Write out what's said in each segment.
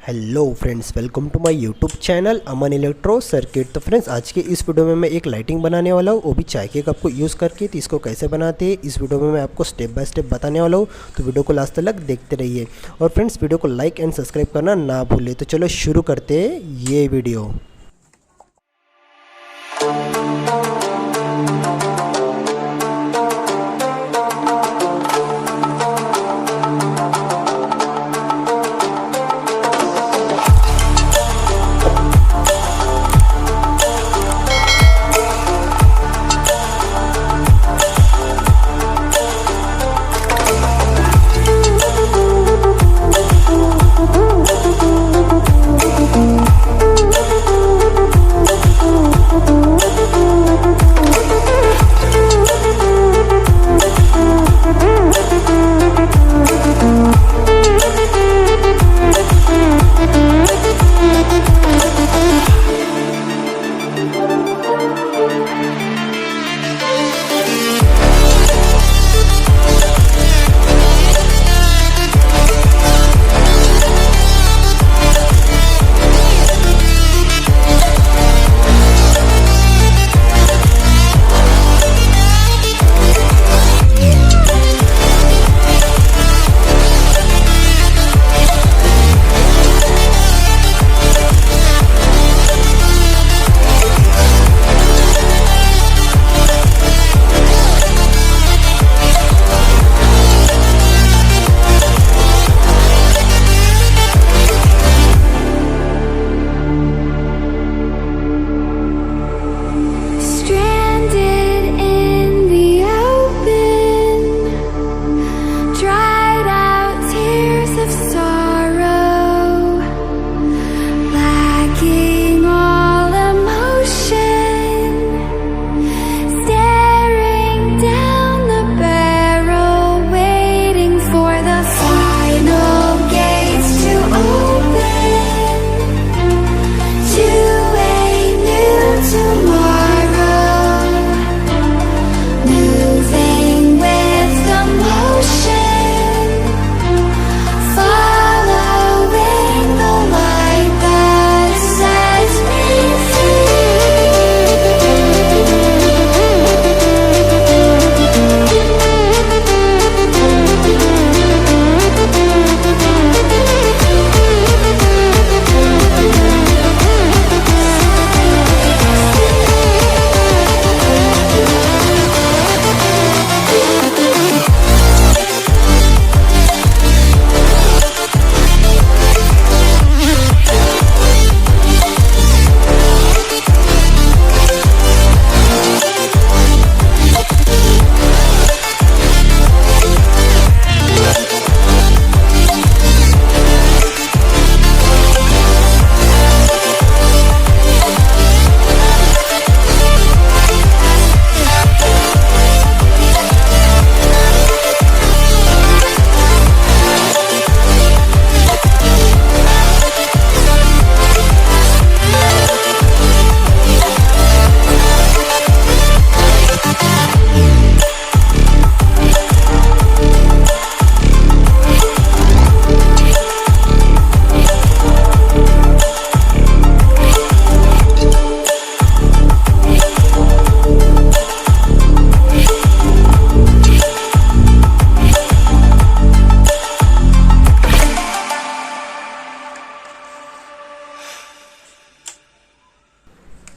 Hello friends, welcome to my YouTube channel Aman electro circuit. तो friends, आज के इस वीडियो में मैं एक लाइटिंग बनाने वाला हूँ, वो भी चाय के कप को यूज़ करके। तो इसको कैसे बनाते हैं इस वीडियो में मैं आपको स्टेप बाय स्टेप बताने वाला हूँ। तो वीडियो को लास्ट तक देखते रहिए और फ्रेंड्स वीडियो को लाइक एंड सब्सक्राइब करना ना भूलें। तो चलो शुरू करते हैं ये वीडियो।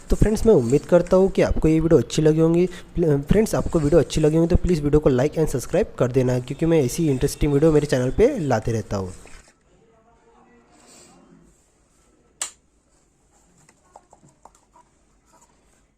तो फ्रेंड्स, मैं उम्मीद करता हूँ कि आपको ये वीडियो अच्छी लगी होंगी। फ्रेंड्स, आपको वीडियो अच्छी लगी होंगी तो प्लीज़ वीडियो को लाइक एंड सब्सक्राइब कर देना, क्योंकि मैं ऐसी इंटरेस्टिंग वीडियो मेरे चैनल पे लाते रहता हूँ।